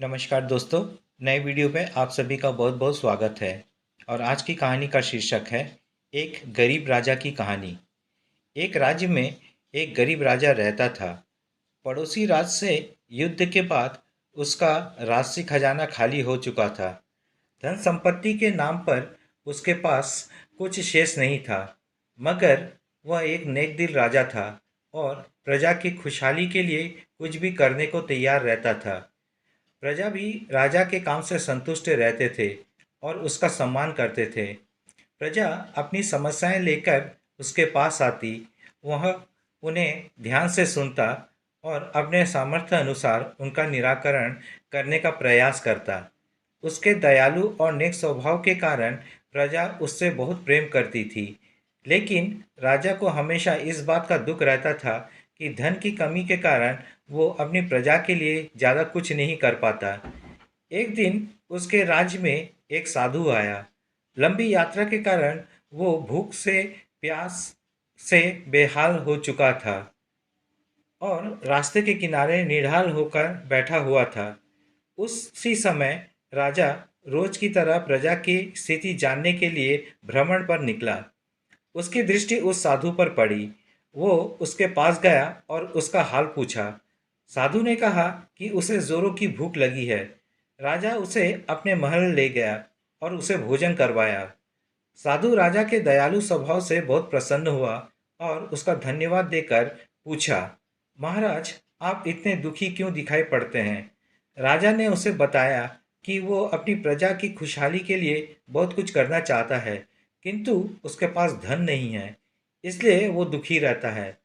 नमस्कार दोस्तों। नए वीडियो में आप सभी का बहुत बहुत स्वागत है। और आज की कहानी का शीर्षक है एक गरीब राजा की कहानी। एक राज्य में एक गरीब राजा रहता था। पड़ोसी राज्य से युद्ध के बाद उसका राष्ट्रीय खजाना खाली हो चुका था। धन संपत्ति के नाम पर उसके पास कुछ शेष नहीं था, मगर वह एक नेक दिल राजा था और प्रजा की खुशहाली के लिए कुछ भी करने को तैयार रहता था। प्रजा भी राजा के काम से संतुष्ट रहते थे और उसका सम्मान करते थे। प्रजा अपनी समस्याएं लेकर उसके पास आती, वह उन्हें ध्यान से सुनता और अपने सामर्थ्य अनुसार उनका निराकरण करने का प्रयास करता। उसके दयालु और नेक स्वभाव के कारण प्रजा उससे बहुत प्रेम करती थी। लेकिन राजा को हमेशा इस बात का दुख रहता था कि धन की कमी के कारण वो अपनी प्रजा के लिए ज़्यादा कुछ नहीं कर पाता। एक दिन उसके राज्य में एक साधु आया। लंबी यात्रा के कारण वो भूख से प्यास से बेहाल हो चुका था और रास्ते के किनारे निढाल होकर बैठा हुआ था। उसी समय राजा रोज की तरह प्रजा की स्थिति जानने के लिए भ्रमण पर निकला। उसकी दृष्टि उस साधु पर पड़ी। वो उसके पास गया और उसका हाल पूछा। साधु ने कहा कि उसे जोरों की भूख लगी है। राजा उसे अपने महल ले गया और उसे भोजन करवाया। साधु राजा के दयालु स्वभाव से बहुत प्रसन्न हुआ और उसका धन्यवाद देकर पूछा, महाराज, आप इतने दुखी क्यों दिखाई पड़ते हैं? राजा ने उसे बताया कि वो अपनी प्रजा की खुशहाली के लिए बहुत कुछ करना चाहता है, किंतु उसके पास धन नहीं है, इसलिए वो दुखी रहता है।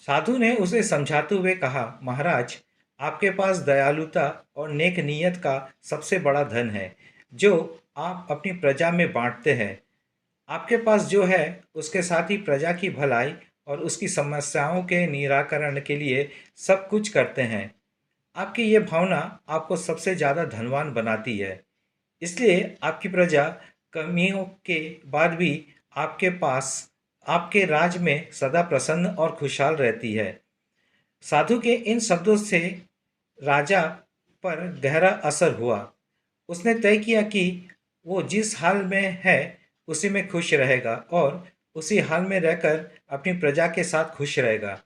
साधु ने उसे समझाते हुए कहा, महाराज, आपके पास दयालुता और नेक नीयत का सबसे बड़ा धन है, जो आप अपनी प्रजा में बांटते हैं। आपके पास जो है उसके साथ ही प्रजा की भलाई और उसकी समस्याओं के निराकरण के लिए सब कुछ करते हैं। आपकी ये भावना आपको सबसे ज़्यादा धनवान बनाती है। इसलिए आपकी प्रजा कमियों के बाद भी आपके पास आपके राज में सदा प्रसन्न और खुशहाल रहती है। साधु के इन शब्दों से राजा पर गहरा असर हुआ। उसने तय किया कि वो जिस हाल में है उसी में खुश रहेगा और उसी हाल में रहकर अपनी प्रजा के साथ खुश रहेगा।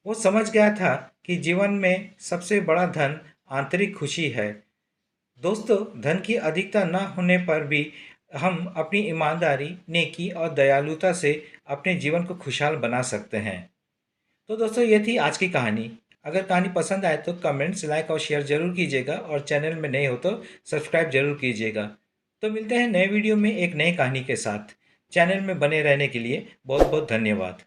वो समझ गया था कि जीवन में सबसे बड़ा धन आंतरिक खुशी है। दोस्तों, धन की अधिकता न होने पर भी हम अपनी ईमानदारी, नेकी और दयालुता से अपने जीवन को खुशहाल बना सकते हैं। तो दोस्तों, ये थी आज की कहानी। अगर कहानी पसंद आए तो कमेंट्स, लाइक और शेयर ज़रूर कीजिएगा और चैनल में नए हो तो सब्सक्राइब ज़रूर कीजिएगा। तो मिलते हैं नए वीडियो में एक नई कहानी के साथ। चैनल में बने रहने के लिए बहुत बहुत धन्यवाद।